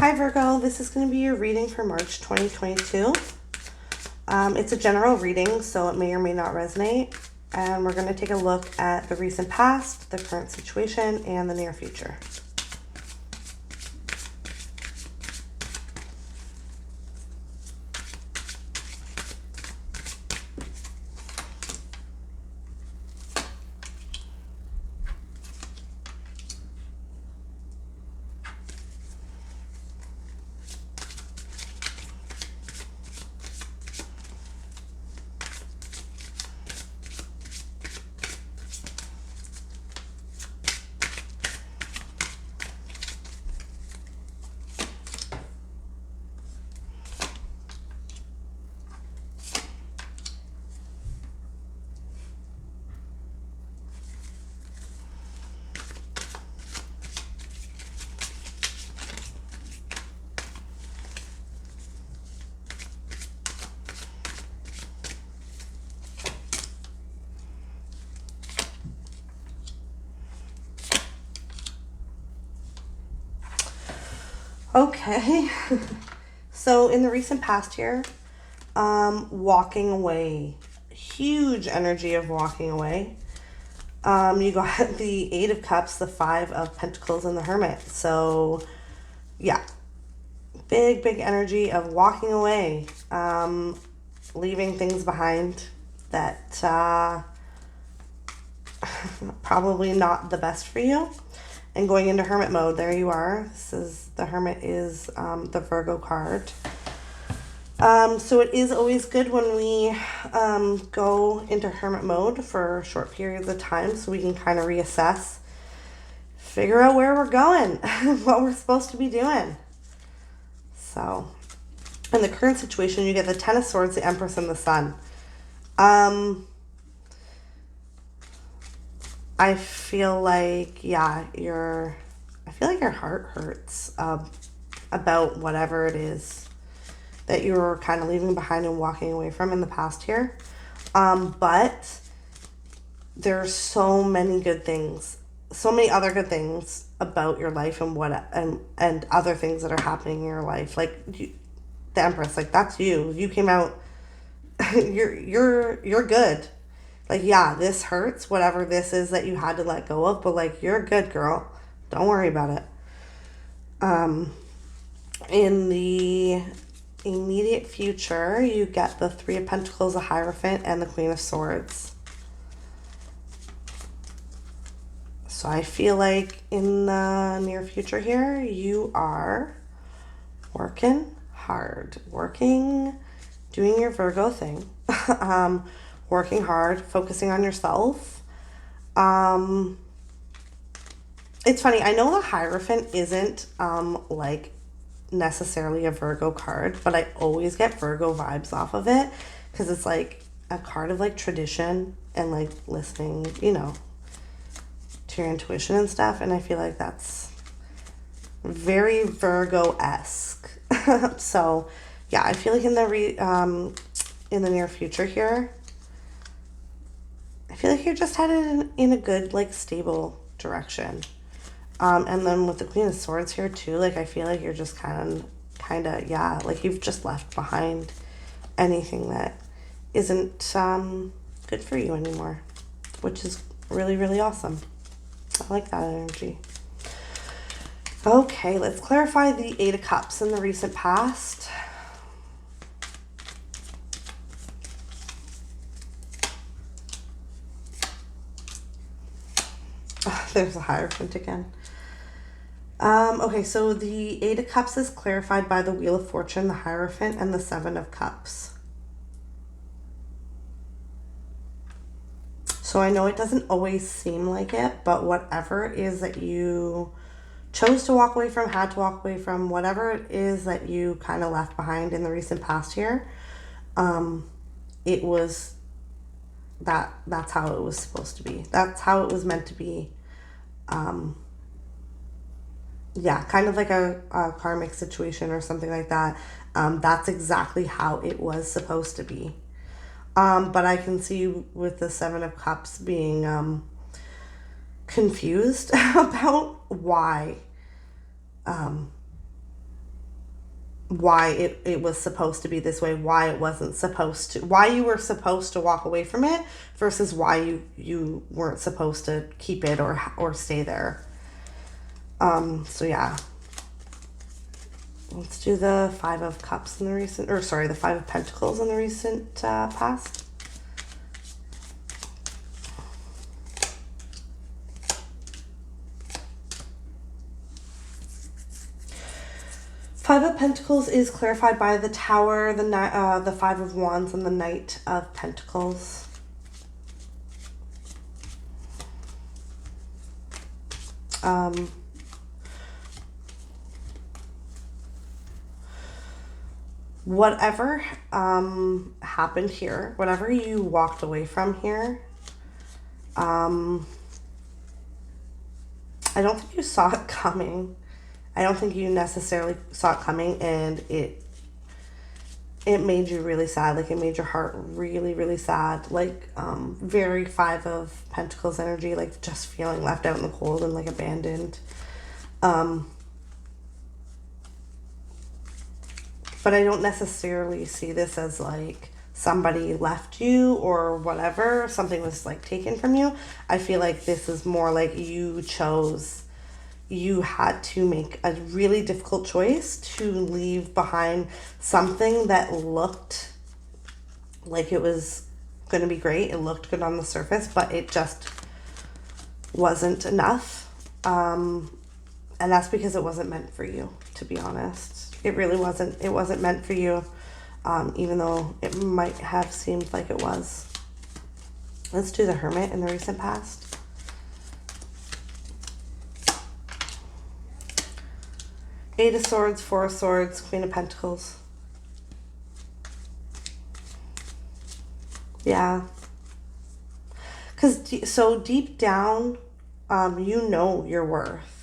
Hi Virgo, this is going to be your reading for March 2022. It's a general reading, so it may or may not resonate. And we're going to take a look at the recent past, the current situation, and the near future. Okay, so in the recent past here, walking away, huge energy of walking away. You got the Eight of Cups, the Five of Pentacles, and the Hermit. So, yeah, big energy of walking away, leaving things behind that probably not the best for you. And going into hermit mode, there you are. The hermit is the Virgo card. So it is always good when we go into hermit mode for short periods of time so we can kind of reassess, figure out where we're going, what we're supposed to be doing. So, in the current situation, you get the Ten of Swords, the Empress, and the Sun. I feel like, your heart hurts about whatever it is that you're kind of leaving behind and walking away from in the past here. But there's so many good things, so many other good things about your life and other things that are happening in your life. Like the Empress, like that's you. You came out, you're good. Like, yeah, this hurts, whatever this is that you had to let go of, but like, you're good, girl. Don't worry about it. In the immediate future, you get the Three of Pentacles, the Hierophant, and the Queen of Swords. So I feel like in the near future here, you are working hard, doing your Virgo thing. Working hard, focusing on yourself. It's funny, I know the Hierophant isn't like necessarily a Virgo card, but I always get Virgo vibes off of it because it's like a card of like tradition and like listening, to your intuition and stuff. And I feel like that's very Virgo-esque. So yeah, I feel like in the near future here, I feel like you're just headed in a good, like, stable direction. And then with the Queen of Swords here, too, like, I feel like you're just kind of, like, you've just left behind anything that isn't good for you anymore, which is really, really awesome. I like that energy. Okay, let's clarify the Eight of Cups in the recent past. There's a Hierophant again. Okay, so the Eight of Cups is clarified by the Wheel of Fortune, the Hierophant, and the Seven of Cups. So I know it doesn't always seem like it, but whatever it is that you chose to walk away from, had to walk away from, whatever it is that you kind of left behind in the recent past here, it was that's how it was supposed to be. That's how it was meant to be. Kind of like a karmic situation or something like that. That's exactly how it was supposed to be. But I can see with the Seven of Cups being confused about why why it was supposed to be this way, why it wasn't supposed to, why you were supposed to walk away from it versus why you weren't supposed to keep it or stay there. So yeah. Let's do the Five of Cups in the recent, or sorry, the Five of Pentacles in the recent past. Five of Pentacles is clarified by the Tower, the Five of Wands, and the Knight of Pentacles. Whatever happened here, whatever you walked away from here, I don't think you saw it coming. I don't think you necessarily saw it coming, and it made you really sad. Like, it made your heart really, really sad. Like, very Five of Pentacles energy, like just feeling left out in the cold and like abandoned. But I don't necessarily see this as like somebody left you or whatever, something was like taken from you. I feel like this is more like you had to make a really difficult choice to leave behind something that looked like it was going to be great. It looked good on the surface, but it just wasn't enough. And that's because it wasn't meant for you, to be honest. It really wasn't. It wasn't meant for you, even though it might have seemed like it was. Let's do the Hermit in the recent past. Eight of Swords, Four of Swords, Queen of Pentacles. Yeah. Because so deep down, you know your worth.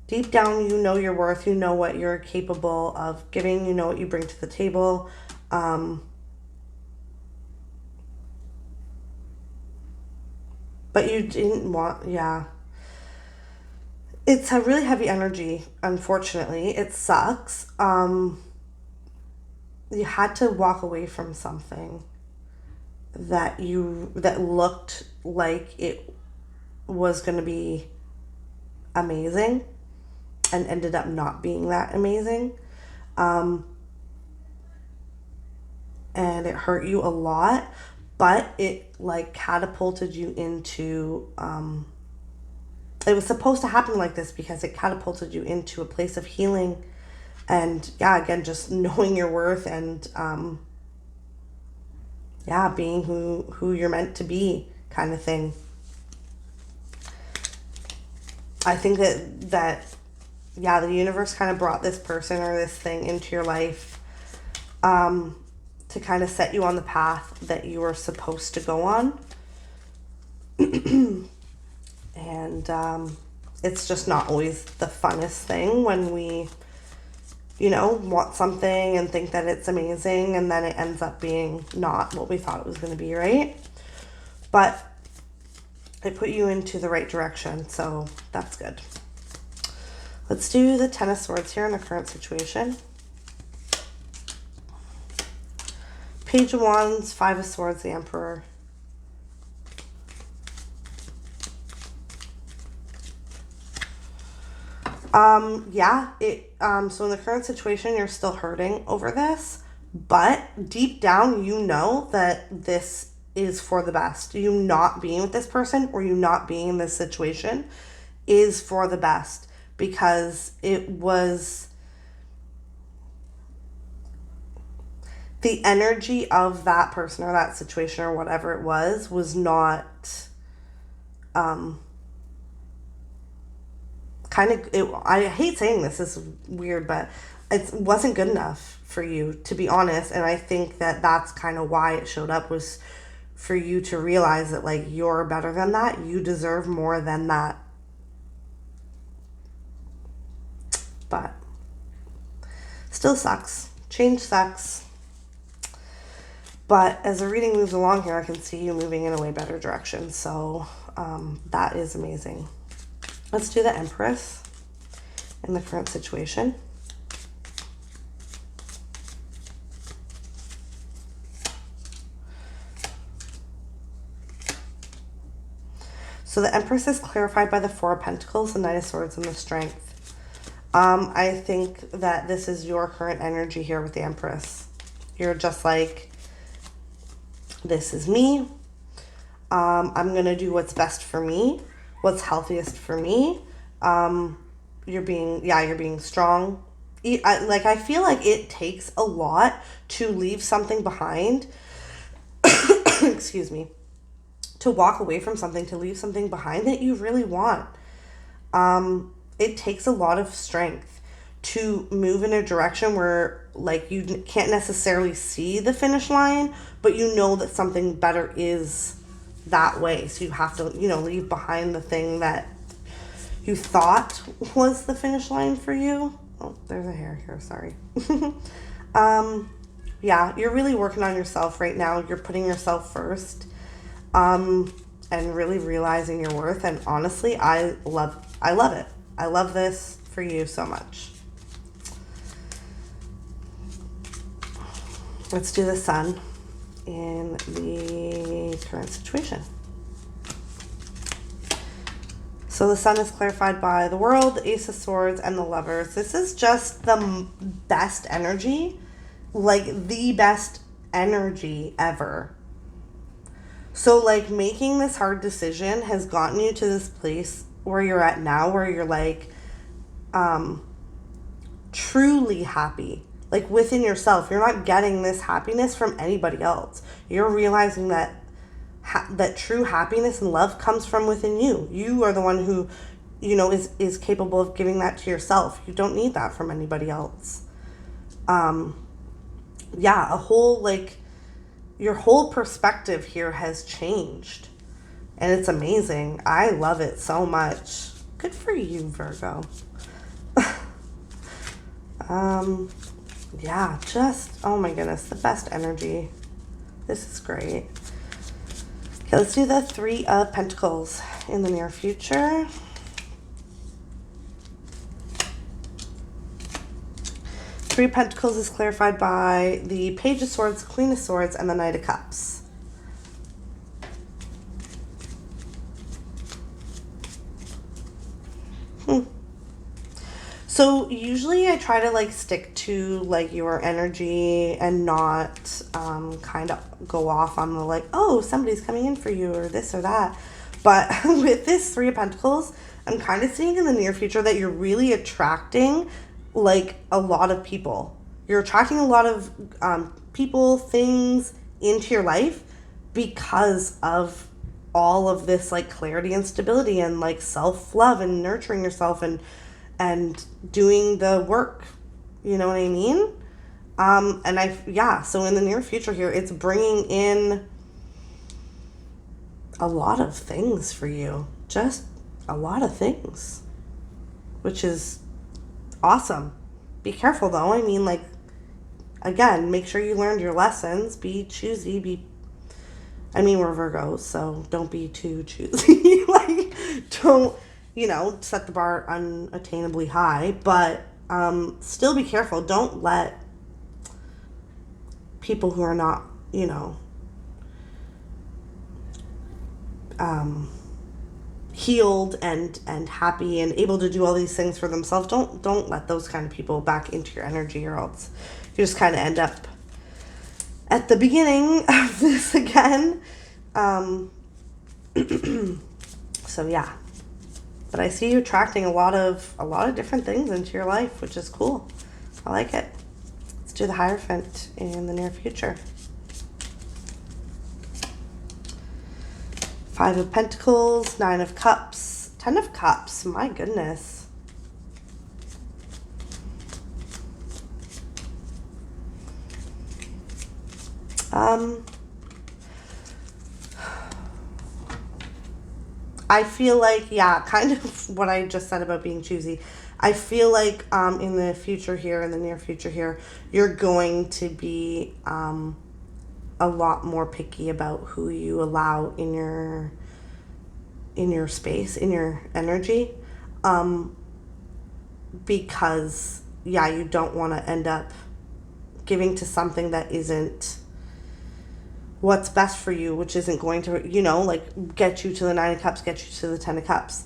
Deep down, you know your worth. You know what you're capable of giving. You know what you bring to the table. But you didn't want, yeah. It's a really heavy energy, unfortunately. It sucks. You had to walk away from something that looked like it was going to be amazing and ended up not being that amazing. And it hurt you a lot, but it like catapulted you into, it was supposed to happen like this because it catapulted you into a place of healing and, yeah, again, just knowing your worth and, yeah, being who you're meant to be, kind of thing. I think that yeah, the universe kind of brought this person or this thing into your life to kind of set you on the path that you were supposed to go on. And it's just not always the funnest thing when we, want something and think that it's amazing and then it ends up being not what we thought it was going to be, right? But it put you into the right direction, so that's good. Let's do the Ten of Swords here in the current situation. Page of Wands, Five of Swords, the Emperor. So in the current situation, you're still hurting over this, but deep down, you know that this is for the best. You not being with this person or you not being in this situation is for the best because it was the energy of that person or that situation or whatever it was not I hate saying this is weird, but it wasn't good enough for you, to be honest. And I think that that's kind of why it showed up, was for you to realize that, like, you're better than that. You deserve more than that. But still sucks. Change sucks. But as the reading moves along here, I can see you moving in a way better direction. So that is amazing. Let's do the Empress in the current situation. So the Empress is clarified by the Four of Pentacles, the Knight of Swords, and the Strength. I think that this is your current energy here with the Empress. You're just like, this is me. I'm going to do what's best for me, what's healthiest for me. You're being strong. I feel like it takes a lot to leave something behind. Excuse me. To walk away from something, to leave something behind that you really want. It takes a lot of strength to move in a direction where like you can't necessarily see the finish line, but you know that something better is that way. So you have to, leave behind the thing that you thought was the finish line for you. Oh, there's a hair here, sorry. Yeah, you're really working on yourself right now. You're putting yourself first. And really realizing your worth. And honestly, I love it. I love this for you so much. Let's do the Sun in the current situation. So the Sun is clarified by the World, the Ace of Swords, and the Lovers. This is just the best energy, like the best energy ever. So like making this hard decision has gotten you to this place where you're at now, where you're like truly happy, like within yourself. You're not getting this happiness from anybody else. You're realizing that that true happiness and love comes from within you. You are the one who, is capable of giving that to yourself. You don't need that from anybody else. Your whole perspective here has changed. And it's amazing. I love it so much. Good for you, Virgo. Oh my goodness, the best energy. This is great. Okay, let's do the Three of Pentacles in the near future. Three of Pentacles is clarified by the Page of Swords, Queen of Swords, and the Knight of Cups. So usually I try to stick to your energy and not kind of go off on the oh, somebody's coming in for you or this or that. But with this Three of Pentacles, I'm kind of seeing in the near future that you're really attracting a lot of people. You're attracting a lot of people, things into your life because of all of this clarity and stability and self-love and nurturing yourself and doing the work. You know what I mean? So in the near future here, it's bringing in a lot of things for you. Just a lot of things, which is awesome. Be careful though. I mean, again, make sure you learned your lessons. Be choosy. We're Virgos, so don't be too choosy. Don't, set the bar unattainably high, but still be careful. Don't let people who are not, healed and happy and able to do all these things for themselves, don't let those kind of people back into your energy, or else you just kind of end up at the beginning of this again. So yeah, but I see you attracting a lot of different things into your life, which is cool. I like it. Let's do the Hierophant in the near future. Five of Pentacles, Nine of Cups, Ten of Cups. My goodness. I feel kind of what I just said about being choosy. I feel in the future here, in the near future here, you're going to be a lot more picky about who you allow in your space, in your energy, because you don't want to end up giving to something that isn't what's best for you, which isn't going to, you know, like get you to the Nine of Cups, get you to the Ten of Cups.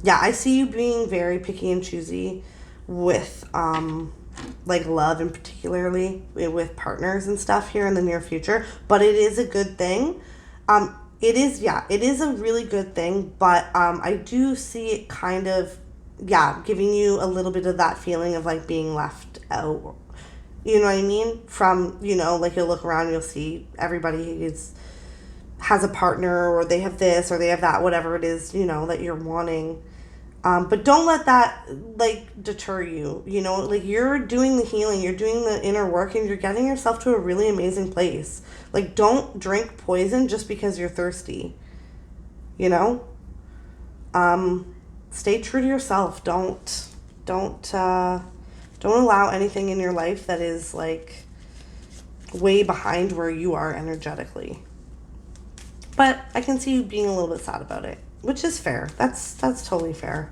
Yeah, I see you being very picky and choosy with like love, and particularly with partners and stuff here in the near future, but it is a good thing. It is, yeah, it is a really good thing, but I do see it kind of, yeah, giving you a little bit of that feeling of like being left out. You know what I mean? From, you know, like you'll look around, you'll see everybody has a partner, or they have this, or they have that, whatever it is, you know, that you're wanting. But don't let that like deter you. You know, like you're doing the healing, you're doing the inner work, and you're getting yourself to a really amazing place. Like, don't drink poison just because you're thirsty. You know, stay true to yourself. Don't allow anything in your life that is like way behind where you are energetically. But I can see you being a little bit sad about it, which is fair. That's totally fair.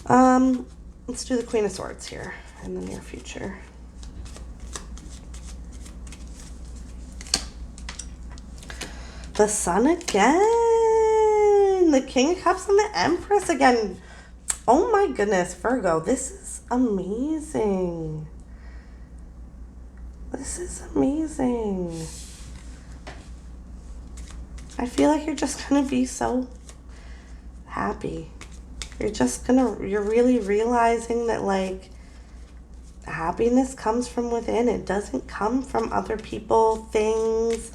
Let's do the Queen of Swords here in the near future. The Sun again. The King of Cups and the Empress again. Oh my goodness, Virgo, this is amazing. This is amazing. I feel like you're just gonna be so happy. You're really realizing that like happiness comes from within. It doesn't come from other people, things,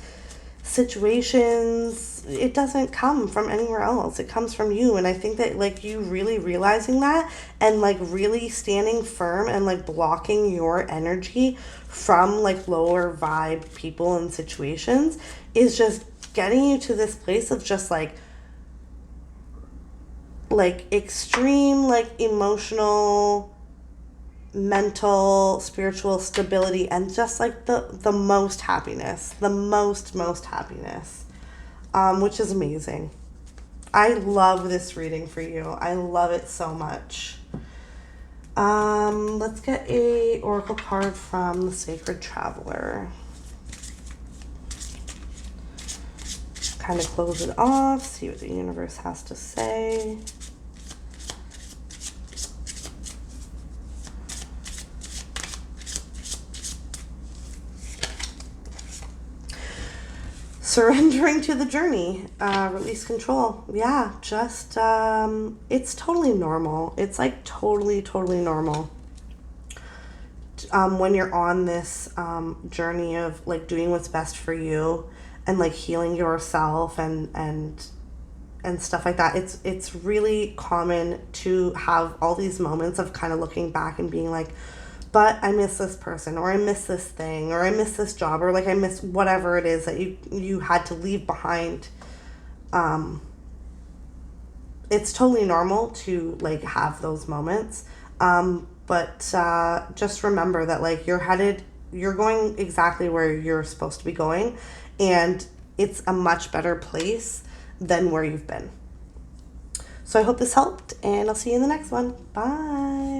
situations. It doesn't come from anywhere else. It comes from you. And I think that like you really realizing that, and like really standing firm and like blocking your energy from like lower vibe people and situations is just getting you to this place of just like extreme like emotional, mental, spiritual stability, and just like the most happiness, the most happiness, which is amazing. I love this reading for you. I love it so much. Let's get a oracle card from the Sacred Traveler. Kind of close it off, see what the universe has to say. Surrendering to the journey, release control. Yeah, just, it's totally normal. It's like totally normal. When you're on this journey of like doing what's best for you and like healing yourself and stuff like that, it's really common to have all these moments of kind of looking back and being like, but I miss this person, or I miss this thing, or I miss this job, or like I miss whatever it is that you had to leave behind. It's totally normal to like have those moments. But just remember that like you're going exactly where you're supposed to be going, and it's a much better place than where you've been. So I hope this helped, and I'll see you in the next one. Bye.